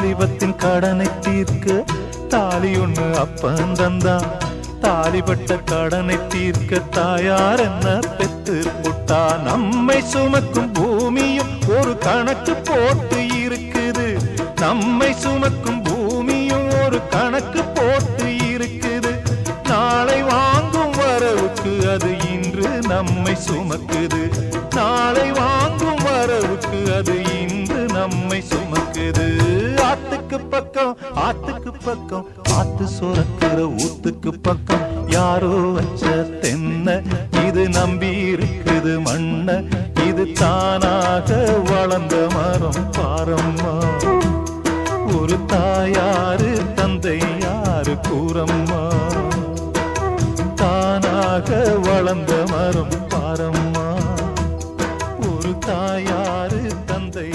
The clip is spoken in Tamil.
வாலிபத்தின் கடனை தீர்க்க தாலி ஒண்ணு அப்பன் தந்தான். தாலிபட்ட கடனை தீர்க்க தாயார் என்ன பெத்து புட்டா. நம்மை சுமக்கும் பூமியும் ஒரு கணக்கு போட்டு இருக்குது. நம்மை சுமக்கும் பூமியும் ஒரு கணக்கு போட்டு இருக்குது. நாளை வாங்கும் வரவுக்கு அது இன்று நம்மை சுமக்குது. நாளை வாங்கும் வரவுக்கு அது இன்று நம்மை சுமக்குது. ஆத்துக்கு பக்கம் ஆத்துக்கு பக்கம் ஆத்து சுரக்கிற ஊத்துக்கு பக்கம் யாரோ வச்ச தென்ன இது நம்பி இருக்குது மண்ண. இது தானாக வளர்ந்த மரம் பாரம்மா. ஒரு தாயாரு தந்தை யாரு கூறம்மா. தானாக வளர்ந்த மரம் பாரம்மா. ஒரு தாயாரு தந்தை